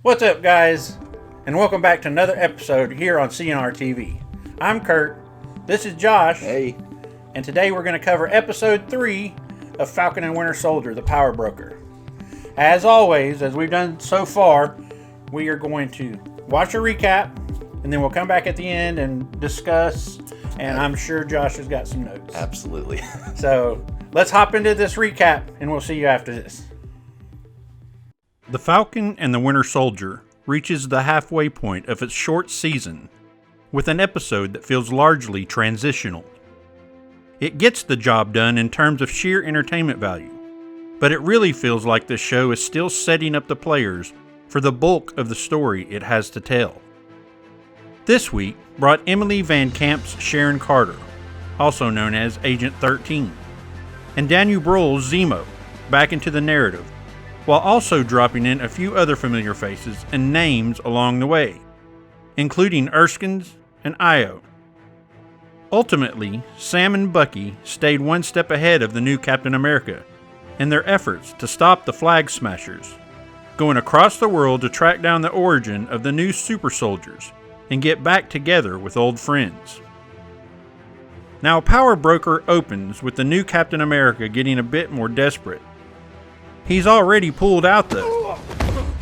What's up, guys, and welcome back to another episode here on CNR TV. I'm Kurt, this is Josh, Hey. and today we're going to cover episode 3 of Falcon and Winter Soldier, the Power Broker. As always, as we've done so far, we are going to watch a recap, and then we'll come back at the end and discuss, and I'm sure Josh has got some notes. Absolutely. So let's hop into this recap, and we'll see you after this. The Falcon and the Winter Soldier reaches the halfway point of its short season with an episode that feels largely transitional. It gets the job done in terms of sheer entertainment value, but it really feels like the show is still setting up the players for the bulk of the story it has to tell. This week brought Emily Van Camp's Sharon Carter, also known as Agent 13, and Daniel Bruhl's Zemo back into the narrative, while also dropping in a few other familiar faces and names along the way, including Erskine's and Io. Ultimately, Sam and Bucky stayed one step ahead of the new Captain America in their efforts to stop the Flag Smashers, going across the world to track down the origin of the new super soldiers and get back together with old friends. Now, Power Broker opens with the new Captain America getting a bit more desperate. He's already pulled out the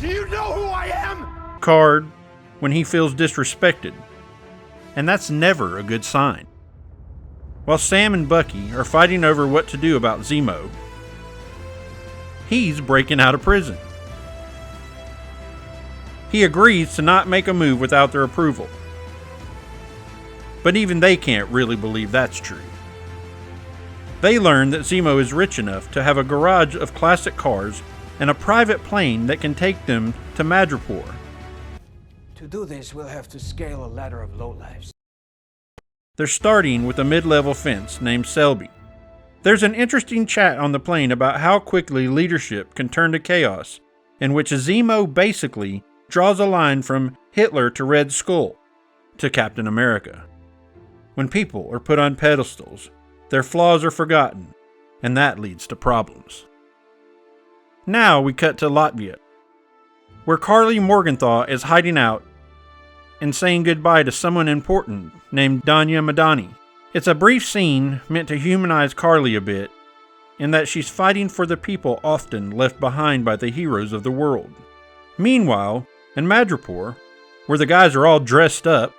"Do you know who I am?" card when he feels disrespected, and that's never a good sign. While Sam and Bucky are fighting over what to do about Zemo, he's breaking out of prison. He agrees to not make a move without their approval, but even they can't really believe that's true. They learn that Zemo is rich enough to have a garage of classic cars and a private plane that can take them to Madripoor. To do this, we'll have to scale a ladder of lowlifes. They're starting with a mid-level fence named Selby. There's an interesting chat on the plane about how quickly leadership can turn to chaos, in which Zemo basically draws a line from Hitler to Red Skull to Captain America. When people are put on pedestals, their flaws are forgotten, and that leads to problems. Now we cut to Latvia, where Carly Morgenthau is hiding out and saying goodbye to someone important named Danya Madani. It's a brief scene meant to humanize Carly a bit, in that she's fighting for the people often left behind by the heroes of the world. Meanwhile, in Madripoor, where the guys are all dressed up,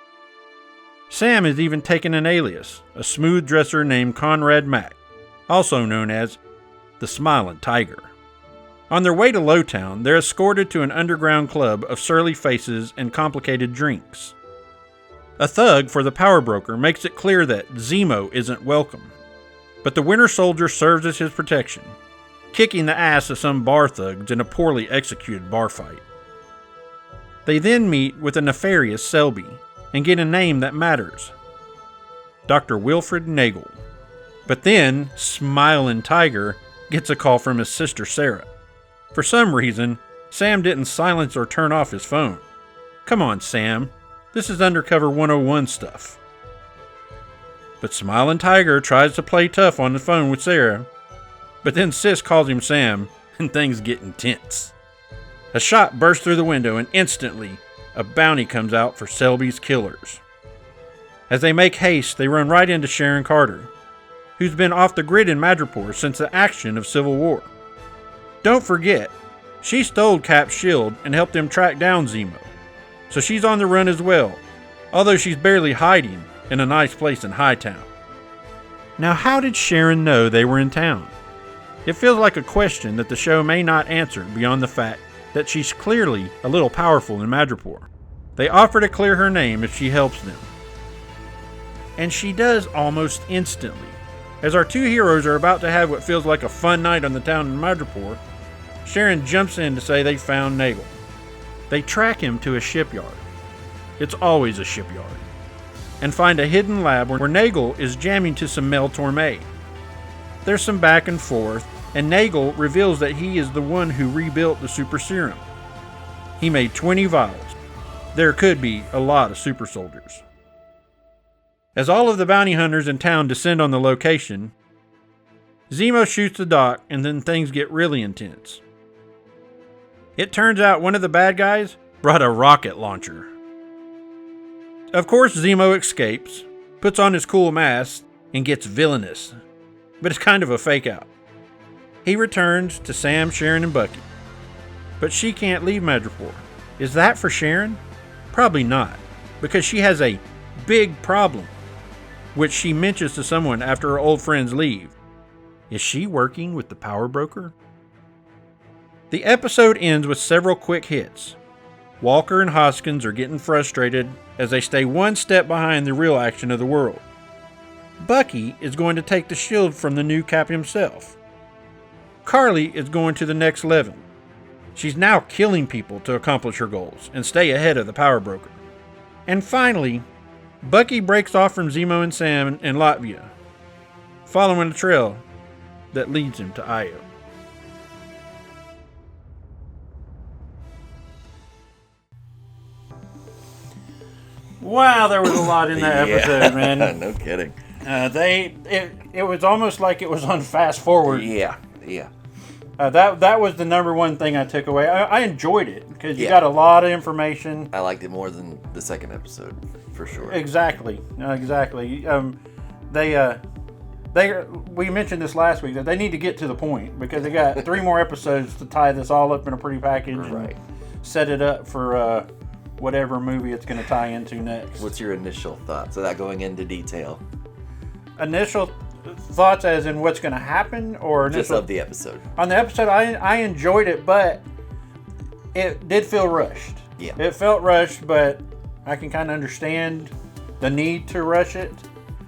Sam has even taken an alias, a smooth dresser named Conrad Mack, also known as the Smiling Tiger. On their way to Lowtown, they're escorted to an underground club of surly faces and complicated drinks. A thug for the Power Broker makes it clear that Zemo isn't welcome, but the Winter Soldier serves as his protection, kicking the ass of some bar thugs in a poorly executed bar fight. They then meet with a nefarious Selby and get a name that matters, Dr. Wilfred Nagel. But then, Smiling Tiger gets a call from his sister Sarah. For some reason, Sam didn't silence or turn off his phone. Come on, Sam. This is Undercover 101 stuff. But Smiling Tiger tries to play tough on the phone with Sarah, but then Sis calls him Sam, and things get intense. A shot bursts through the window, and instantly, a bounty comes out for Selby's killers. As they make haste, they run right into Sharon Carter, who's been off the grid in Madripoor since the action of Civil War. Don't forget, she stole Cap's shield and helped him track down Zemo, so she's on the run as well, although she's barely hiding in a nice place in Hightown. Now, how did Sharon know they were in town? It feels like a question that the show may not answer beyond the fact that she's clearly a little powerful in Madripoor. They offer to clear her name if she helps them. And she does almost instantly. As our two heroes are about to have what feels like a fun night on the town in Madripoor, Sharon jumps in to say they found Nagel. They track him to a shipyard. It's always a shipyard. And find a hidden lab where Nagel is jamming to some Mel Torme. There's some back and forth, and Nagel reveals that he is the one who rebuilt the super serum. He made 20 vials. There could be a lot of super soldiers. As all of the bounty hunters in town descend on the location, Zemo shoots the doc, and then things get really intense. It turns out one of the bad guys brought a rocket launcher. Of course, Zemo escapes, puts on his cool mask, and gets villainous. But it's kind of a fake out. He returns to Sam, Sharon, and Bucky. But she can't leave Madripoor. Is that for Sharon? Probably not, because she has a big problem, which she mentions to someone after her old friends leave. Is she working with the power broker? The episode ends with several quick hits. Walker and Hoskins are getting frustrated as they stay one step behind the real action of the world. Bucky is going to take the shield from the new Cap himself. Carly is going to the next level. She's now killing people to accomplish her goals and stay ahead of the power broker. And finally, Bucky breaks off from Zemo and Sam in Latvia, following a trail that leads him to Io. Wow, there was a lot in that episode, man. No kidding. It was almost like it was on fast forward. Yeah. That was the number one thing I took away. I enjoyed it because you got a lot of information. I liked it more than the second episode, for sure. Exactly. We mentioned this last week that they need to get to the point because they got 3 more episodes to tie this all up in a pretty package and set it up for whatever movie it's going to tie into next. What's your initial thoughts without going into detail? Initial thoughts as in what's going to happen, or just of the episode? On the episode, I enjoyed it, but it did feel rushed. Yeah. It felt rushed, but I can kind of understand the need to rush it.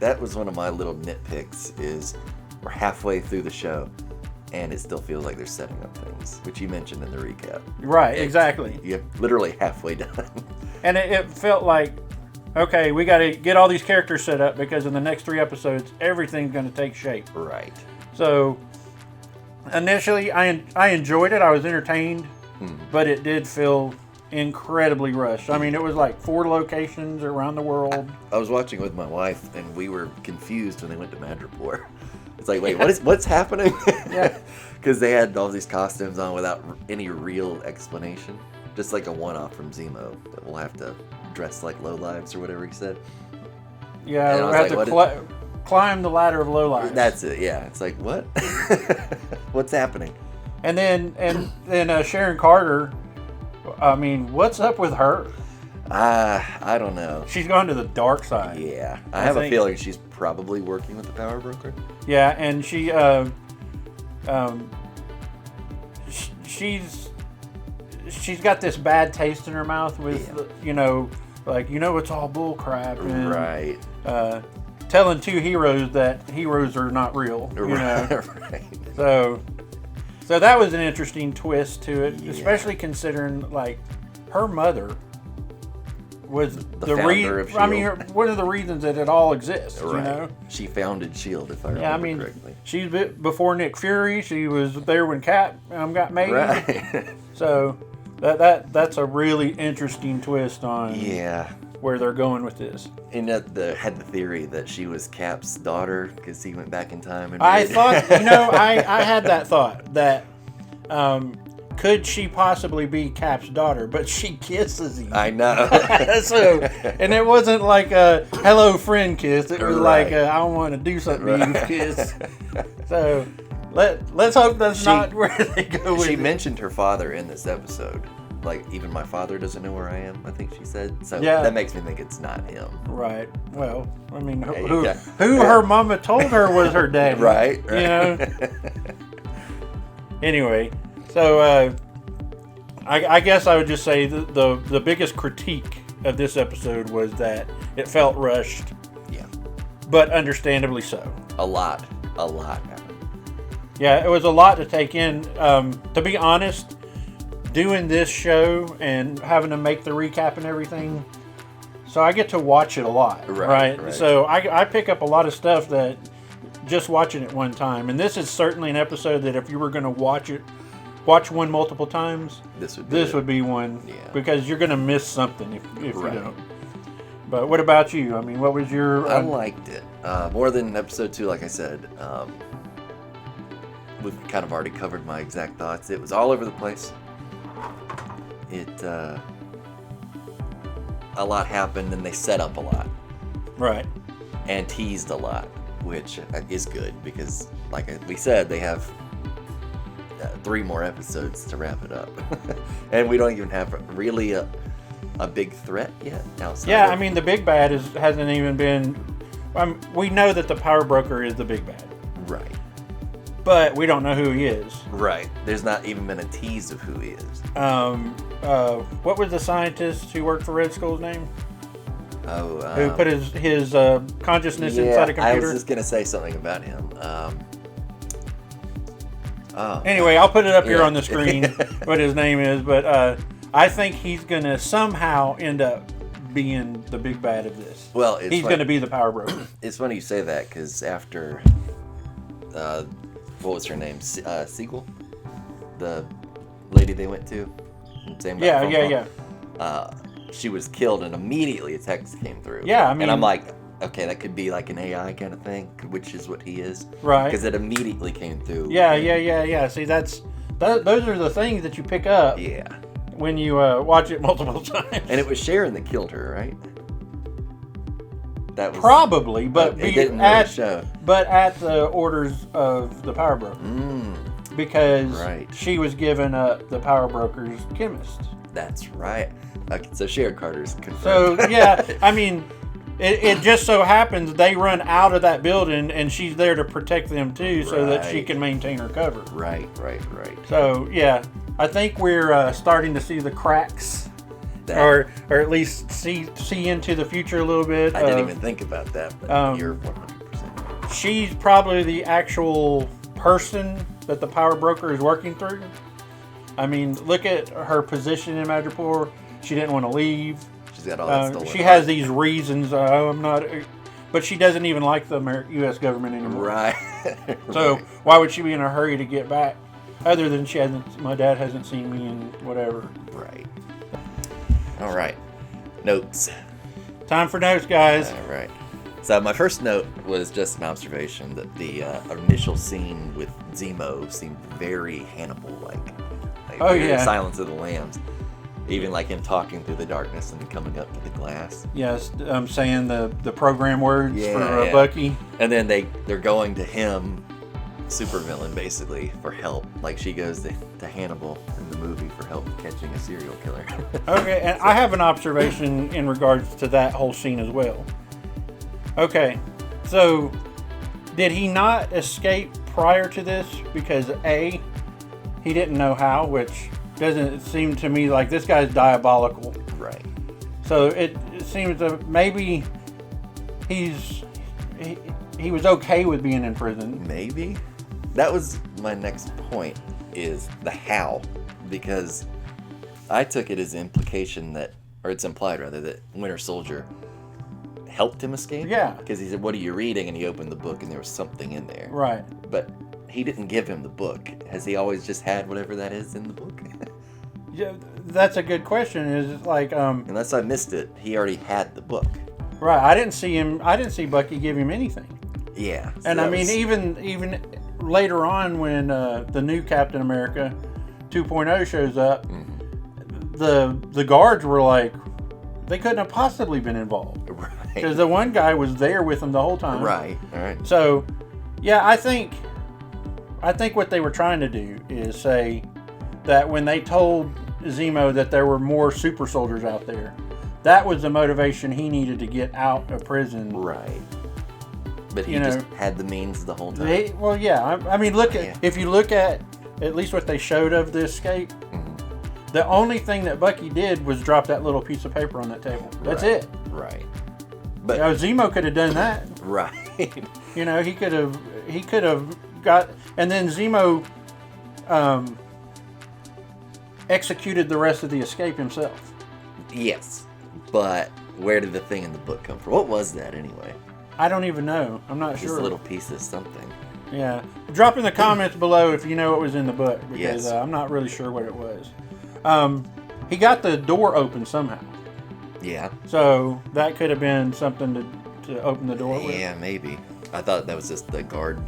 That was one of my little nitpicks, is we're halfway through the show and it still feels like they're setting up things, which you mentioned in the recap. Right, exactly. You're literally halfway done. And it felt like, okay, we got to get all these characters set up because in the next 3 episodes, everything's going to take shape. Right. So, initially, I enjoyed it. I was entertained, but it did feel incredibly rushed. I mean, it was like 4 locations around the world. I was watching with my wife, and we were confused when they went to Madripoor. It's like, wait, what's happening? Yeah. Because they had all these costumes on without any real explanation. Just like a one-off from Zemo, that we'll have to dress like lowlives or whatever he said. Yeah, we'll have to climb the ladder of lowlives. That's it, yeah. It's like, what? What's happening? And then Sharon Carter, I mean, what's up with her? I don't know. She's gone to the dark side. Yeah. I have a feeling she's probably working with the power broker. Yeah, and she's got this bad taste in her mouth with, it's all bull crap. And, right. Telling 2 heroes that heroes are not real. Right. So that was an interesting twist to it, especially considering, like, her mother was the founder of S.H.I.E.L.D. I mean, one of the reasons that it all exists, right. She founded S.H.I.E.L.D., if I remember correctly. She's before Nick Fury. She was there when Cap got made. Right. So that's a really interesting twist on where they're going with this. And had the theory that she was Cap's daughter because he went back in time. And I thought, I had that thought that could she possibly be Cap's daughter? But she kisses him. I know. And it wasn't like a hello friend kiss. It was like a, I want to do something to you kiss. So let's hope that's not where they go with it. She mentioned her father in this episode. Like, even my father doesn't know where I am, I think she said. So that makes me think it's not him. Right. Well, I mean, who her mama told her was her daddy. Right. Anyway, so I guess I would just say the biggest critique of this episode was that it felt rushed. Yeah. But understandably so. A lot happened. Yeah, it was a lot to take in. To be honest, doing this show and having to make the recap and everything, so I get to watch it a lot, right? So I pick up a lot of stuff that just watching it one time. And this is certainly an episode that if you were going to watch one multiple times, this would be one, because you're going to miss something if you don't. But what about you? I mean, what was your... I liked it. More than episode 2, like I said. we've kind of already covered my exact thoughts. It was all over the place. A lot happened, and they set up a lot. Right. And teased a lot, which is good because, like we said, they have 3 more episodes to wrap it up. And we don't even have really a big threat yet. Yeah, I mean, the big bad hasn't even been... we know that the power broker is the big bad. Right. But we don't know who he is. Right. There's not even been a tease of who he is. What was the scientist who worked for Red Skull's name? Who put his consciousness inside a computer? I was just going to say something about him. Anyway, I'll put it up here on the screen what his name is, but I think he's going to somehow end up being the big bad of this. Well, he's going to be the power broker. It's funny you say that because after, what was her name? Siegel? The lady they went to? Yeah. She was killed and immediately a text came through. Yeah, I mean... And I'm like, okay, that could be like an AI kind of thing, which is what he is. Right. Because it immediately came through. Yeah. See, those are the things that you pick up. Yeah. When you watch it multiple times. And it was Sharon that killed her, right? That was probably, but it didn't really show. But at the orders of the power broker, because she was given the power broker's chemist. That's right. Okay, so Sharon Carter's confirmed. So yeah, I mean, it just so happens they run out of that building, and she's there to protect them too, so that she can maintain her cover. Right. So yeah. I think we're starting to see the cracks, or at least see into the future a little bit. I didn't even think about that, but you're 100%. She's probably the actual person that the power broker is working through. I mean, look at her position in Madripoor. She didn't want to leave. She's got all that stolen. She has these reasons. I'm not, but she doesn't even like the U.S. government anymore. Right. So why would she be in a hurry to get back? Other than my dad hasn't seen me in whatever. Right. All right. Notes. Time for notes, guys. All right. So my first note was just an observation that the initial scene with Zemo seemed very Hannibal-like. Silence of the Lambs. Even like him talking through the darkness and then coming up to the glass. Yes, I'm saying the program words for Bucky. And then they're going to him, supervillain basically, for help. Like she goes to Hannibal in the movie for help catching a serial killer. Okay, and I have an observation in regards to that whole scene as well. Okay, so did he not escape prior to this because A, he didn't know how, which doesn't seem to me like this guy's diabolical. Right. So it seems that maybe he was okay with being in prison. Maybe. That was my next point, is the how. Because I took it as implication that, or it's implied rather, that Winter Soldier helped him escape. Yeah. Because he said, "What are you reading?" And he opened the book and there was something in there. Right. But he didn't give him the book. Has he always just had whatever that is in the book? Yeah, that's a good question. Is it like unless I missed it, he already had the book. Right. I didn't see Bucky give him anything. Yeah. And I mean, even later on when the new Captain America 2.0 shows up, the guards were like, they couldn't have possibly been involved. Right. Because the one guy was there with them the whole time. Right. All right. So, yeah, I think what they were trying to do is say that when they told Zemo that there were more super soldiers out there, that was the motivation he needed to get out of prison. Right. But he just had the means the whole time. I mean, if you look at least what they showed of the escape, the only thing that Bucky did was drop that little piece of paper on that table. That's it. Right. But Zemo could have done that. Right. He could have got, and then Zemo executed the rest of the escape himself. Yes. But where did the thing in the book come from? What was that anyway? I don't even know. I'm not sure. Just a little piece of something. Yeah. Drop in the comments below if you know what was in the book, because I'm not really sure what it was. He got the door open somehow. Yeah. So that could have been something to open the door with. Yeah, maybe. I thought that was just the guard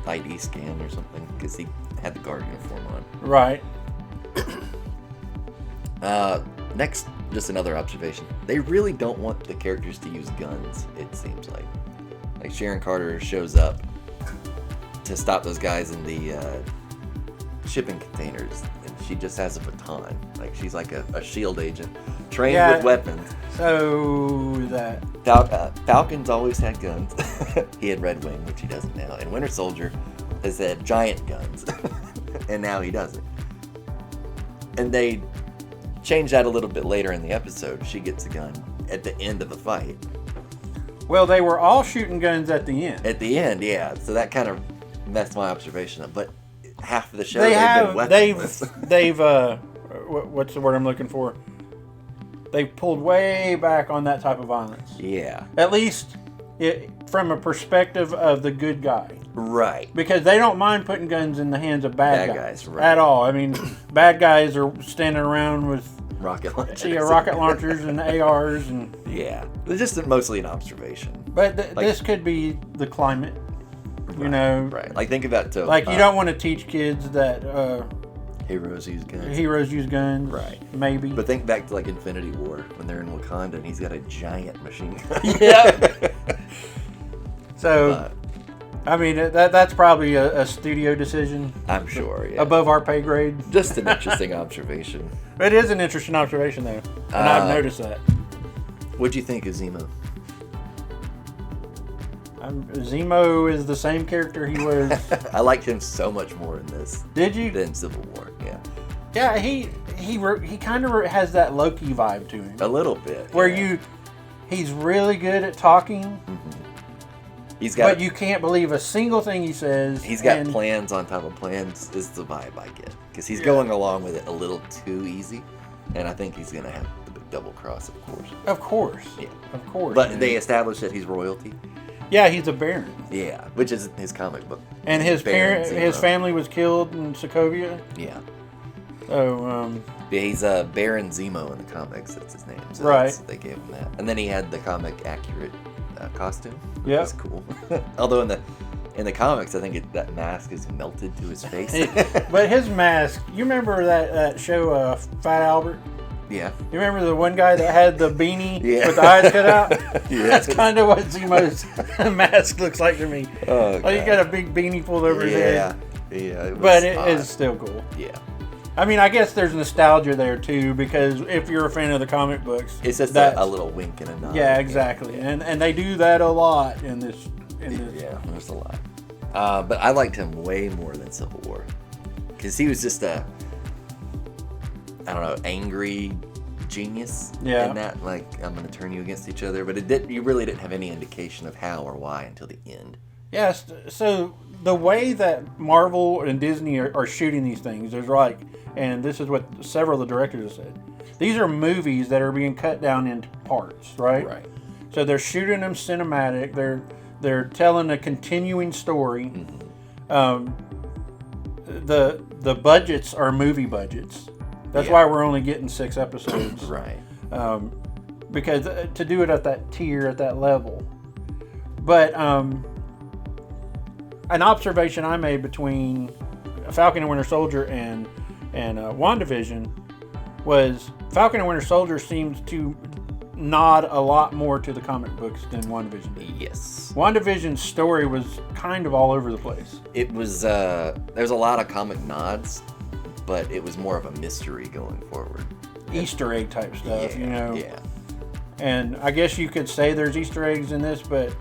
ID scan or something because he had the guard uniform on. Right. Next, just another observation. They really don't want the characters to use guns, it seems like. Like, Sharon Carter shows up to stop those guys in the shipping containers, and she just has a baton. Like, she's like a S.H.I.E.L.D. agent, trained with weapons. So that... Falcon's always had guns. He had Red Wing, which he doesn't now. And Winter Soldier has had giant guns, and now he doesn't. And they change that a little bit later in the episode. She gets a gun at the end of the fight. Well, they were all shooting guns at the end. At the end, yeah. So that kind of messed my observation up. But half of the show, they've been weaponless. They've what's the word I'm looking for? They've pulled way back on that type of violence. Yeah. At least from a perspective of the good guy. Right. Because they don't mind putting guns in the hands of bad guys right. at all. I mean, bad guys are standing around with rocket launchers, rocket launchers and ARs and yeah. It's just mostly an observation. But this could be the climate, you know. Right. Like think about it. Like you don't want to teach kids that heroes use guns. Heroes use guns. Right. Maybe. But think back to like Infinity War when they're in Wakanda and he's got a giant machine gun. Yeah. So. I mean, that's probably a studio decision. I'm sure, yeah. Above our pay grade. Just an interesting observation. It is an interesting observation, though. And I've noticed that. What'd you think of Zemo? Zemo is the same character he was. I liked him so much more in this. Did you? Than Civil War, yeah. Yeah, he kind of has that Loki vibe to him. A little bit. Where he's really good at talking. Mm-hmm. But you can't believe a single thing he says. He's got plans on top of plans is the vibe I get. Because he's going along with it a little too easy. And I think he's going to have the big double cross, of course. Of course. Yeah. Of course. But they established that he's royalty. Yeah, he's a baron. Yeah, which is his comic book. And his family was killed in Sokovia. Yeah. So, yeah, he's Baron Zemo in the comics. That's his name. So right. They gave him that. And then he had the comic accurate costume. Yeah, that's cool. Although in the comics, I think that mask is melted to his face. But his mask, you remember that show, Fat Albert? Yeah. You remember the one guy that had the beanie with the eyes cut out? Yeah. That's kind of what Zemo's mask looks like to me. Oh, like he got a big beanie pulled over his head. Yeah. But it is still cool. Yeah. I mean, I guess there's nostalgia there too, because if you're a fan of the comic books, it's just a little wink and a nod. Yeah, exactly, yeah. And they do that a lot in this. Yeah, there's a lot. But I liked him way more than Civil War, because he was just angry genius. Yeah. In that, like, I'm going to turn you against each other, but you really didn't have any indication of how or why until the end. Yes. So the way that Marvel and Disney are shooting these things, there's and this is what several of the directors have said, these are movies that are being cut down into parts, right? Right. So they're shooting them cinematic. They're telling a continuing story. Mm-hmm. The budgets are movie budgets. That's why we're only getting 6 episodes. Right. Because to do it at that tier, at that level. But an observation I made between Falcon and Winter Soldier and WandaVision was Falcon and Winter Soldier seems to nod a lot more to the comic books than WandaVision did. Yes. WandaVision's story was kind of all over the place. It was, there's a lot of comic nods, but it was more of a mystery going forward. Easter egg type stuff, Yeah. And I guess you could say there's Easter eggs in this, but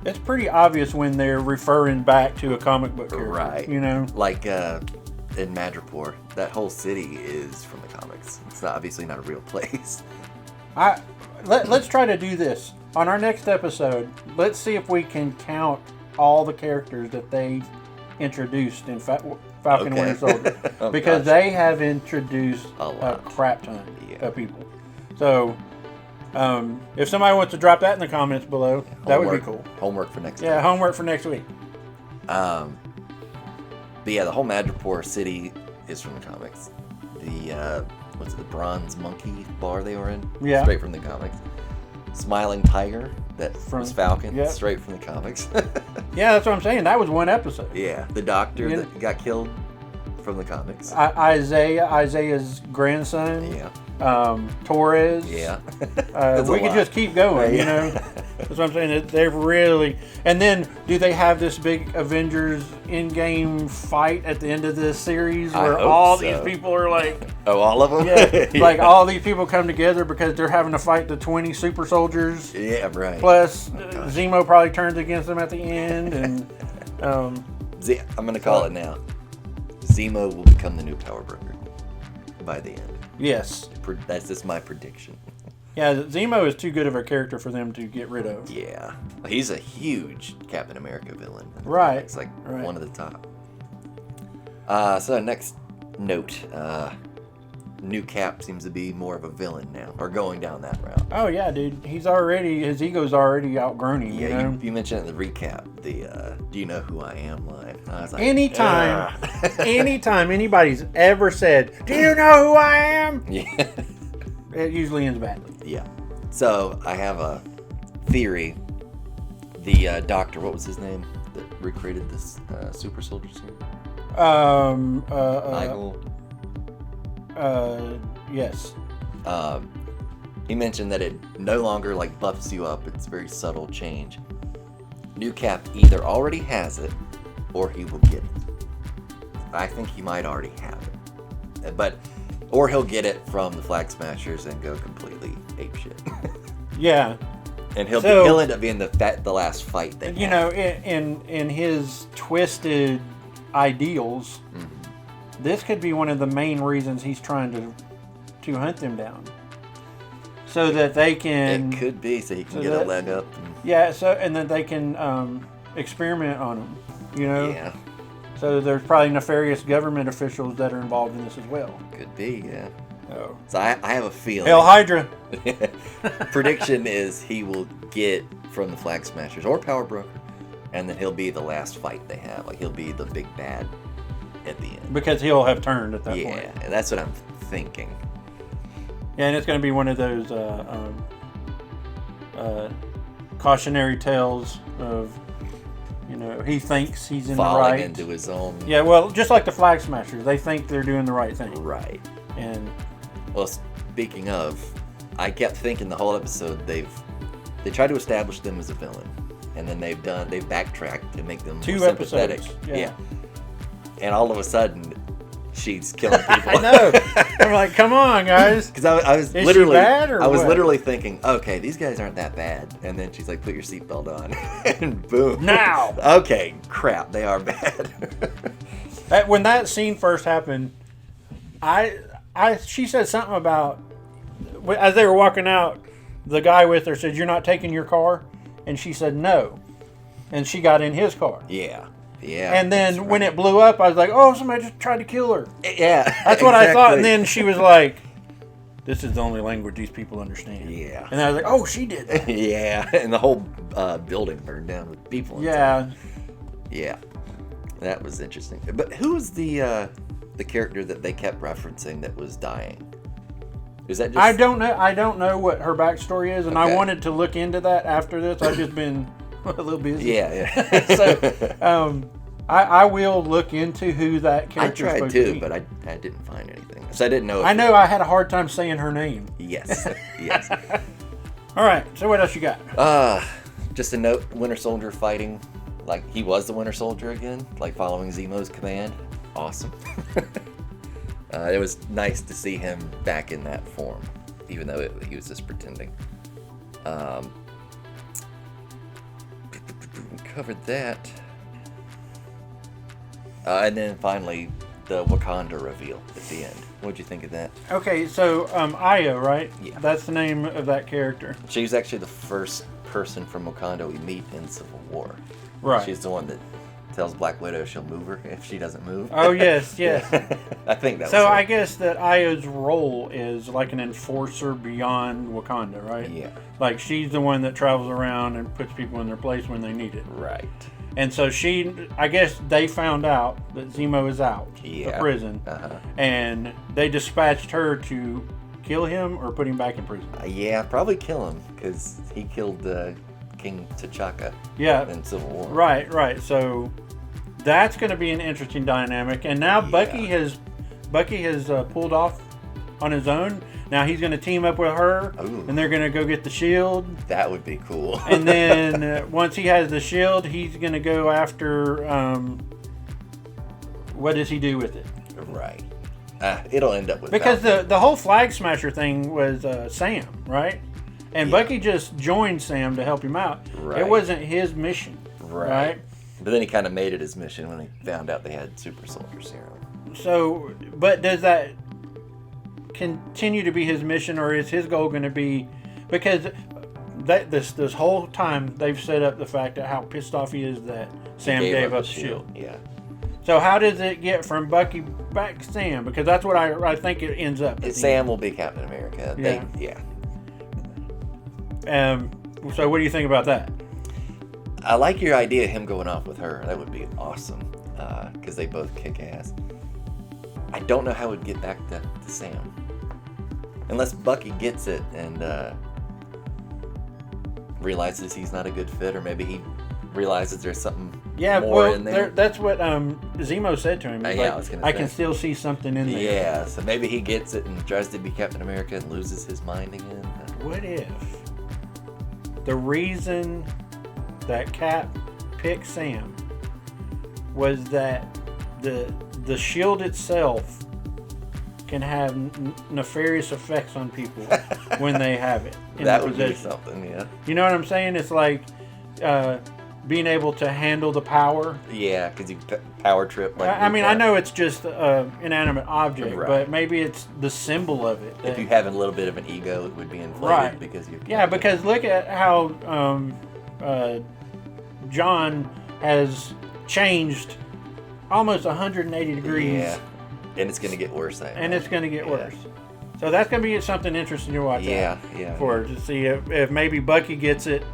it's pretty obvious when they're referring back to a comic book character. Right. Like in Madripoor, that whole city is from the comics. It's obviously not a real place. Let's try to do this. On our next episode, let's see if we can count all the characters that they've introduced in Falcon and Winter Soldier. Because they have introduced a crap ton of people. So, if somebody wants to drop that in the comments below, that would be cool. Homework for next week. Yeah, homework for next week. But yeah, the whole Madripoor city is from the comics. The the Bronze Monkey bar they were in? Yeah. Straight from the comics. Smiling Tiger, that was Falcon, yeah. straight from the comics. Yeah, that's what I'm saying. That was one episode. Yeah, the doctor that got killed from the comics. Isaiah's grandson. Yeah. Torres. Yeah. We could just keep going, you know. That's what I'm saying. They've really. And then, do they have this big Avengers Endgame fight at the end of this series where all these people are like. Oh, all of them? Yeah. Like all these people come together because they're having to fight the 20 super soldiers. Yeah, right. Plus, Zemo probably turns against them at the end. And I'm going to call it now. Zemo will become the new power broker by the end. Yes. That's just my prediction. Yeah, Zemo is too good of a character for them to get rid of. Yeah. He's a huge Captain America villain. Right. It's like one of the top. So next note. New Cap seems to be more of a villain now, or going down that route. Oh yeah, dude. His ego's already outgrown him. Yeah, you know? you mentioned in the recap the "Do you know who I am?" line. I was like, anytime anybody's ever said, "Do you know who I am?" Yeah. It usually ends badly. Yeah. So I have a theory. The doctor, what was his name, that recreated this super soldier suit? Michael. Yes. He mentioned that it no longer like buffs you up. It's a very subtle change. New Cap either already has it, or he will get it. I think he might already have it, or he'll get it from the Flag Smashers and go completely apeshit. Yeah. And he'll end up being the last fight they you have. know, in his twisted ideals, this could be one of the main reasons he's trying to hunt them down, so that they can. It could be so he can get a leg up. Yeah. So and then they can experiment on them. You know. Yeah. So there's probably nefarious government officials that are involved in this as well. Could be. Yeah. Oh. So I have a feeling. Hail Hydra. Prediction is he will get from the Flag Smashers or Power Broker, and then he'll be the last fight they have. Like he'll be the big bad at the end. Because he'll have turned at that point. Yeah, that's what I'm thinking. Yeah, and it's going to be one of those cautionary tales of, you know, he thinks he's in Falling the right. into his own. Yeah, well, just like the Flag Smashers, they think they're doing the right thing. Right. And well, speaking of, I kept thinking the whole episode they tried to establish them as a villain, and then they've backtracked to make them more sympathetic. Episodes. Yeah. And all of a sudden, she's killing people. I know. I'm like, come on, guys. Because I was Is literally, she bad or I was what? literally thinking, okay, these guys aren't that bad, and then she's like, put your seatbelt on, and boom. Now. Okay, crap, they are bad. When that scene first happened, she said something about, as they were walking out, the guy with her said, "You're not taking your car?" And she said, "No." And she got in his car. Yeah. Yeah. And then when it blew up, I was like, "Oh, somebody just tried to kill her." Yeah. That's what I thought. And then she was like, "This is the only language these people understand." Yeah. And I was like, "Oh, she did that." Yeah. And the whole building burned down with people inside. Yeah. Yeah. That was interesting. But who was the character that they kept referencing that was dying? Is that just... I don't know what her backstory is, and Okay. I wanted to look into that after this. I've just been a little busy. Yeah. So, I will look into who that I character is tried supposed to, to be. but I didn't find anything. So I didn't know. I know I had a hard time saying her name. Yes. Yes. All right. So what else you got? Just a note: Winter Soldier fighting like he was the Winter Soldier again, like following Zemo's command. Awesome. It was nice to see him back in that form, even though he was just pretending. Covered that. And then finally, the Wakanda reveal at the end. What'd you think of that? Okay, so Io, right? Yeah. That's the name of that character. She's actually the first person from Wakanda we meet in Civil War. Right. She's the one that tells Black Widow she'll move her if she doesn't move. Oh, yes, yes. I think that was So her. I guess that Io's role is like an enforcer beyond Wakanda, right? Yeah. Like she's the one that travels around and puts people in their place when they need it. Right. And so I guess they found out that Zemo is out of prison, and they dispatched her to kill him or put him back in prison. Yeah, probably kill him because he killed King T'Chaka Yeah. in Civil War. Right. So that's going to be an interesting dynamic. And now Bucky has pulled off on his own. Now he's going to team up with her, and they're going to go get the shield. That would be cool. And then once he has the shield, he's going to go after. What does he do with it? Right. It'll end up with because Falcon. the whole Flag Smasher thing was Sam, right? And Bucky just joined Sam to help him out. Right. It wasn't his mission, right? But then he kind of made it his mission when he found out they had super soldier serum. So, but does that continue to be his mission, or is his goal going to be, because this whole time they've set up the fact that how pissed off he is that Sam gave up the shield. Yeah. So how does it get from Bucky back to Sam? Because that's what I think it ends up. Sam will be Captain America. So what do you think about that? I like your idea of him going off with her. That would be awesome. Because they both kick ass. I don't know how it would get back to Sam. Unless Bucky gets it and realizes he's not a good fit, or maybe he realizes there's something more in there. That's what Zemo said to him. I can still see something in there. Yeah, so maybe he gets it and tries to be Captain America and loses his mind again. What if the reason that Cap picked Sam was that the shield itself can have nefarious effects on people when they have it in that their would be possession. something, yeah. You know what I'm saying? It's like being able to handle the power. Yeah, because you power trip. I know it's just an inanimate object, right. but maybe it's the symbol of it. If you have a little bit of an ego, it would be inflated because you. Yeah, because look at how John has changed almost 180 degrees. Yeah, and it's going to get worse. It's going to get worse. So that's going to be something interesting to watch. For to see if maybe Bucky gets it,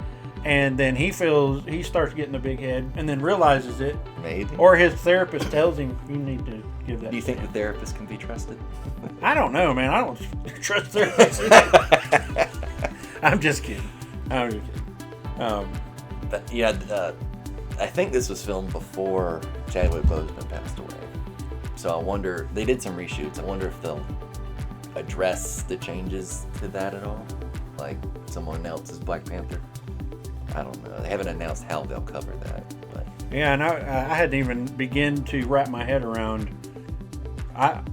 and then he starts getting a big head, and then realizes it. Maybe. Or his therapist tells him, you need to give that. Do you think the therapist can be trusted? I don't know, man. I don't trust therapists. I'm just kidding. I think this was filmed before Chadwick Boseman passed away. So I wonder, they did some reshoots. I wonder if they'll address the changes to that at all. Like someone else's Black Panther. I don't know. They haven't announced how they'll cover that. But. Yeah, and I hadn't even begin to wrap my head around.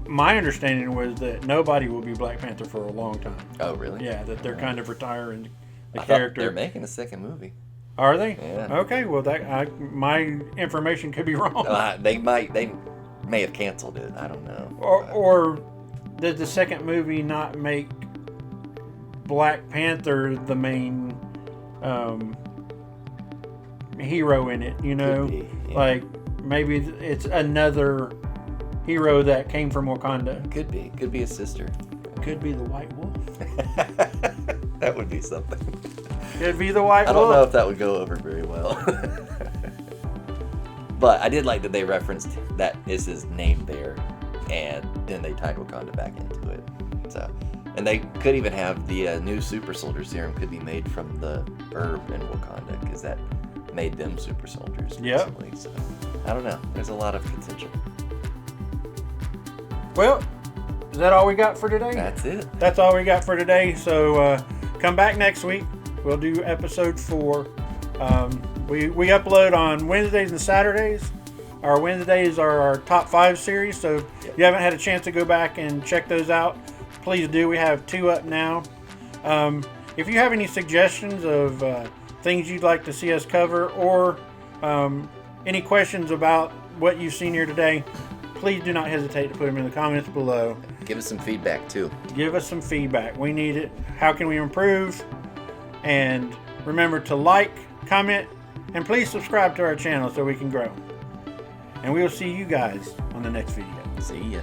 My understanding was that nobody will be Black Panther for a long time. Oh, really? Yeah, that they're kind of retiring the I character. They're making a second movie. Are they? Yeah. Okay. Well, my information could be wrong. They may have canceled it. I don't know. Or did the second movie not make Black Panther the main hero in it? You know, Could be, yeah. Like maybe it's another hero that came from Wakanda. Could be a sister. Could be the White Wolf. That would be something. Could be the White Wolf. I don't know if that would go over very well. But I did like that they referenced that is his name there, and then they tied Wakanda back into it. So, and they could even have the new super soldier serum could be made from the herb in Wakanda, because that made them super soldiers. Yep. Recently. So I don't know. There's a lot of potential. Well, is that all we got for today? That's it. That's all we got for today. So come back next week. We'll do episode 4. We upload on Wednesdays and Saturdays. Our Wednesdays are our top 5 series. So if you haven't had a chance to go back and check those out, please do. We have 2 up now. If you have any suggestions of things you'd like to see us cover, or any questions about what you've seen here today, please do not hesitate to put them in the comments below. Give us some feedback too. Give us some feedback. We need it. How can we improve? And remember to like, comment, and please subscribe to our channel so we can grow. And we will see you guys on the next video. See ya.